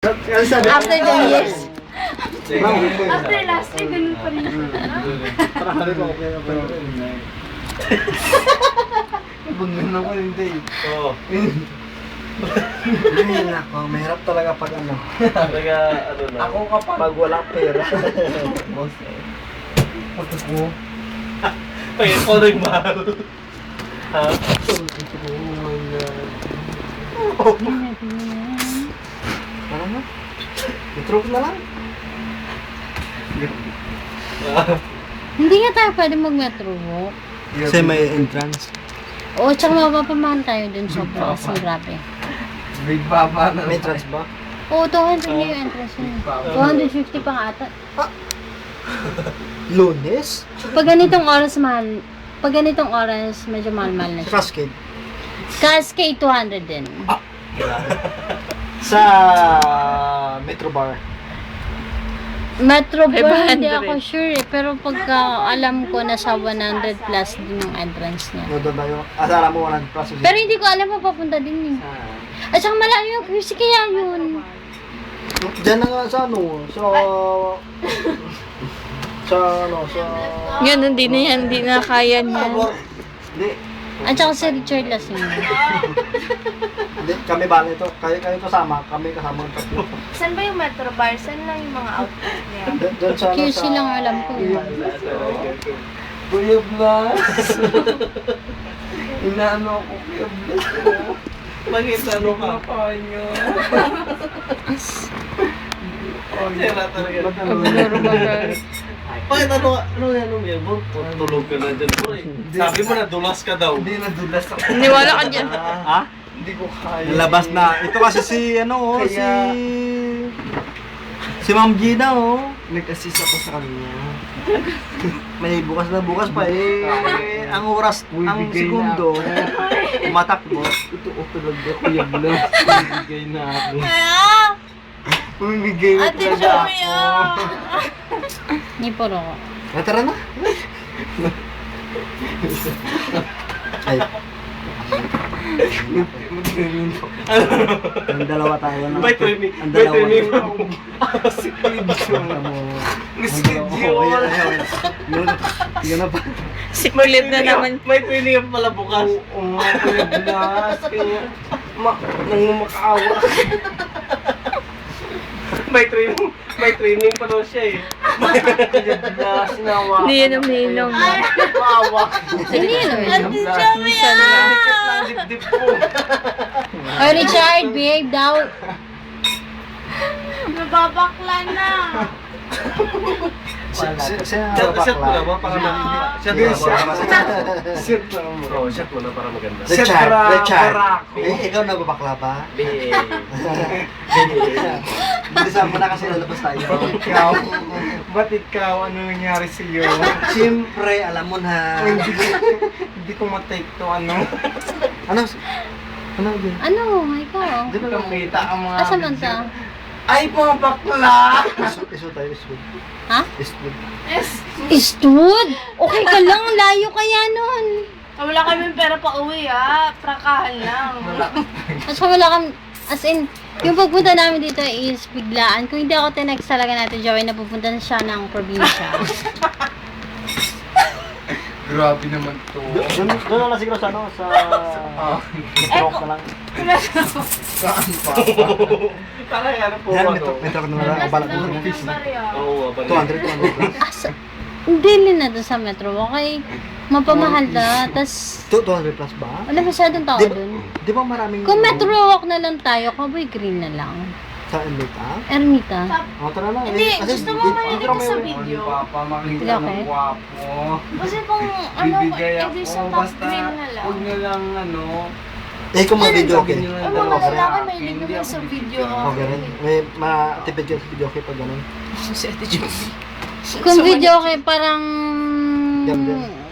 After 2 years. After last week, ganun pa rin. Banggan ako hindi. Oo. Ay, nako, mahirap talaga pag ano. Talaga, ano na. Ako kapag pag walang pera. Boss. Pag ako. Ay, ako rin mahal. Ha? Oh my God. Ano na? Itrok na lang. Hindi nga tayo pwede mag-metro walk. Kasi may entrance. Oo, tsaka mapapamahan tayo dun sa kasi grabe. Big Papa na. May entrance ba? Oo, 200 na yung entrance niya. 250 pa nga ata. Lunes? Pag ganitong oras mahal, pag ganitong oras medyo mahal-mahal na siya. Cascade. Cascade 200 din. Sa Metro Bar. Metro Bar, hindi 500. ako sure eh. Pero pagka alam ko na sa 100 plus din yung entrance niya. No, doon tayo. Asara mo 100 plus. Pero hindi ko alam pa papunta din eh. At saka malayo yung QC kaya yun. Diyan na nga sa ano, sa Yan, hindi na yan, hindi na kaya niya. Hindi. At saka si Richard Lasing. Hindi, kami ba nito? Kayo kasama, kami kasama ng tatlo. Saan ba yung Metro Bar? Saan lang yung mga outfit niya? Doon sa QC lang alam ko. Kuya Blas. Inaano ako Kuya Blas. Bakit ano ka? Panyo. Sira talaga. Paglaro ba Bakit ano yan bro? Tulog ka na dyan bro eh. Sabi mo na dulas ka daw. Hindi nadulas ako. Niwala ka dyan. Ha? Hindi ko kaya. Labas na. Ito kasi si ano si Ma'am Gina nag-assist ako sa kanya. May bukas pa eh. Ang oras, ang segundo, tumatakbo. Ito talaga Kuya Blas. Bumibigay na ako. Bumibigay na Ate talaga Joey, ako. Ni Poro ko. Tara na. Ay. Ang dalawa tayo na. May training. Ang May dalawa. training. Sige na pa. Sikulit na naman. May training pala bukas. Oo, Kuya Blas. Kaya, nang makaawa. May training pa daw siya eh. Kuya Blas, nawa. Hindi yan umiinom. Maawa. Hindi yun. Ate Joey, Ang dibdib ko. Oh, Richard, behave daw. Nababakla na. Shot mo na ba para maganda? Shot mo na para Shit na mo. Oo, shot mo na para maganda. Richard. Ikaw nababakla ba? Bilisan mo na kasi lalabas tayo. Ikaw. Ba't ikaw? Ano nangyari sa iyo? Siyempre, alam mo na. Hindi ko matake to ano. Ano? Ano yun? Ano? Ikaw? Di ba lang Kita ang mga Asa man ta? Ay, mga bakla! iso tayo, iso. Ha? Iso. Istud? Okay ka lang, layo kaya nun. Wala kami pera pa uwi Prakahan lang. At saka wala kang, as in, yung pagpunta namin dito is biglaan. Kung hindi ako tinext talaga natin, Joey, na pupunta na siya ng probinsya. Grabe naman to. Doon lang siguro sa ano, sa... Metrok na lang. Saan pa? Parang ano po Yan, ano. metrok na lang. Kabalak ko ng fish. Oo, abali. 200 Hindi na doon sa metro. Okay, mapamahal na. Tapos, 200 plus ba? wala masyadong tao doon. Di ba maraming... Kung metro walk na lang tayo, Cowboy Green na lang. Sa Enlita? Ermita. O, tara na. Hindi, gusto mo mahilig ka sa video. Papa, makita Okay. ng gwapo. Kasi kung ano, Bibigay edi sa ako. top Basta, green na lang. huwag na lang ano. Eh, kung mga video, okay. Sabihin nyo lang Ang daw mga sa lalaki akin, may libre hindi sa ako video. Okay rin. May matipid ka sa video, okay pag ganun. Si Ate Joey. Kung video okay, parang... Jam, jam.